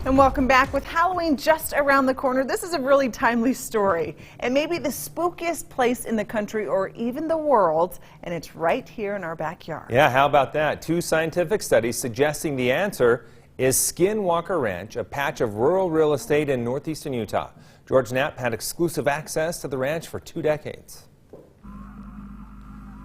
And welcome back. With Halloween just around the corner, this is a really timely story. It may be the spookiest place in the country or even the world, and it's right here in our backyard. Yeah, how about that? Two scientific studies suggesting the answer is Skinwalker Ranch, a patch of rural real estate in northeastern Utah. George Knapp had exclusive access to the ranch for 2 decades.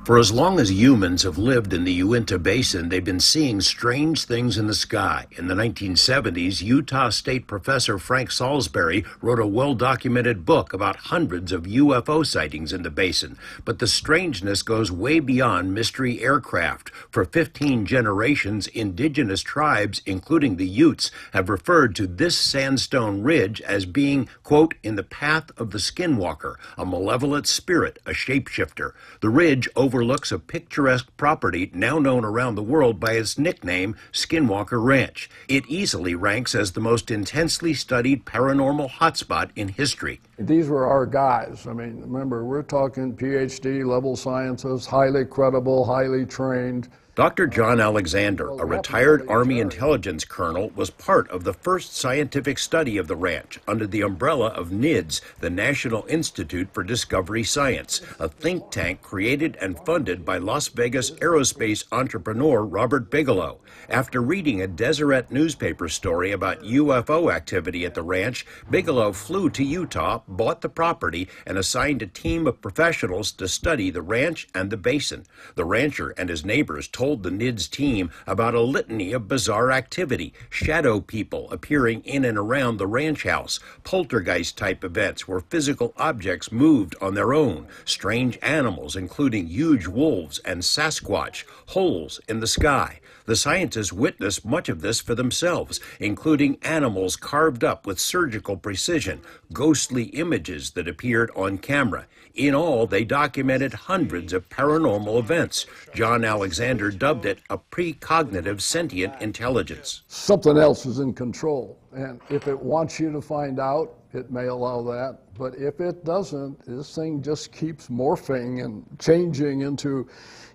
For as long as humans have lived in the Uinta Basin, they've been seeing strange things in the sky. In the 1970s, Utah State professor Frank Salisbury wrote a well-documented book about hundreds of UFO sightings in the basin. But the strangeness goes way beyond mystery aircraft. For 15 generations, indigenous tribes, including the Utes, have referred to this sandstone ridge as being, quote, in the path of the Skinwalker, a malevolent spirit, a shapeshifter. The ridge overlooks a picturesque property now known around the world by its nickname, Skinwalker Ranch. It easily ranks as the most intensely studied paranormal hotspot in history. These were our guys. I mean, remember, we're talking PhD level scientists, highly credible, highly trained. Dr. John Alexander, a retired Army intelligence colonel, was part of the first scientific study of the ranch under the umbrella of NIDS, the National Institute for Discovery Science, a think tank created and funded by Las Vegas aerospace entrepreneur Robert Bigelow. After reading a Deseret newspaper story about UFO activity at the ranch, Bigelow flew to Utah, bought the property, and assigned a team of professionals to study the ranch and the basin. The rancher and his neighbors told the NIDS team about a litany of bizarre activity, shadow people appearing in and around the ranch house, poltergeist-type events where physical objects moved on their own, strange animals including huge wolves and Sasquatch, holes in the sky. The scientists witnessed much of this for themselves, including animals carved up with surgical precision, ghostly images that appeared on camera. In all, they documented hundreds of paranormal events. John Alexander dubbed it a precognitive sentient intelligence. Something else is in control, and if it wants you to find out, it may allow that. But if it doesn't, this thing just keeps morphing and changing into,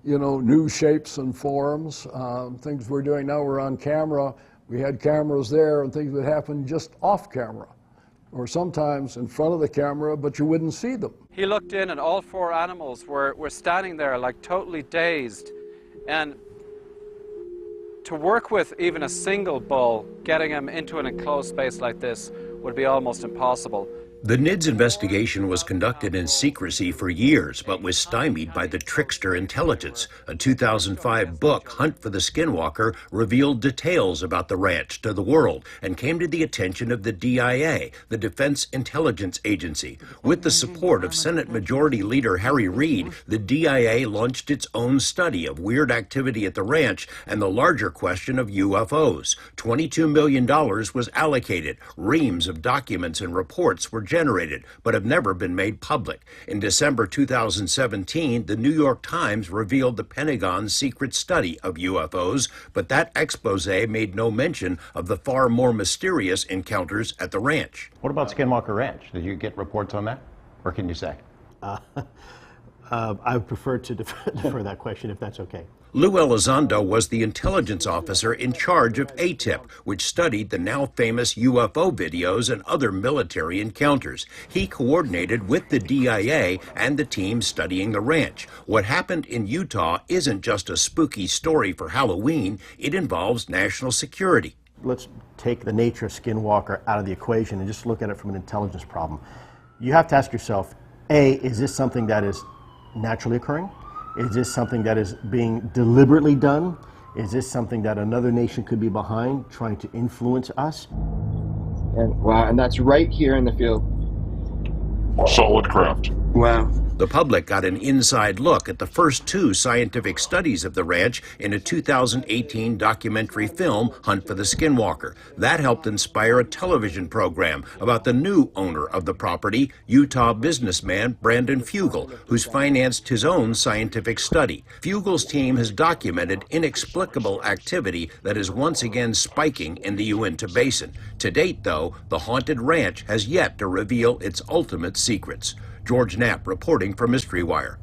new shapes and forms. Things we're doing now, we're on camera. We had cameras there, and things would happen just off camera, or sometimes in front of the camera, but you wouldn't see them. He looked in and all 4 animals were standing there like totally dazed. And to work with even a single bull, getting him into an enclosed space like this would be almost impossible. The NIDS investigation was conducted in secrecy for years, but was stymied by the trickster intelligence. A 2005 book, Hunt for the Skinwalker, revealed details about the ranch to the world and came to the attention of the DIA, the Defense Intelligence Agency. With the support of Senate Majority Leader Harry Reid, the DIA launched its own study of weird activity at the ranch and the larger question of UFOs. $22 million was allocated. Reams of documents and reports were generated, but have never been made public. In December 2017, the New York Times revealed the Pentagon's secret study of UFOs, but that expose made no mention of the far more mysterious encounters at the ranch. What about Skinwalker Ranch? Did you get reports on that? Or can you say? I would prefer to defer that question, if that's okay. Lou Elizondo was the intelligence officer in charge of ATIP, which studied the now famous UFO videos and other military encounters. He coordinated with the DIA and the team studying the ranch. What happened in Utah isn't just a spooky story for Halloween, it involves national security. Let's take the nature of Skinwalker out of the equation and just look at it from an intelligence problem. You have to ask yourself, A, is this something that is naturally occurring? Is this something that is being deliberately done? Is this something that another nation could be behind, trying to influence us? And wow, and that's right here in the field. Solid craft. Wow. The public got an inside look at the first 2 scientific studies of the ranch in a 2018 documentary film, Hunt for the Skinwalker. That helped inspire a television program about the new owner of the property, Utah businessman Brandon Fugel, who's financed his own scientific study. Fugel's team has documented inexplicable activity that is once again spiking in the Uinta Basin. To date, though, the haunted ranch has yet to reveal its ultimate secrets. George Knapp reporting for Mystery Wire.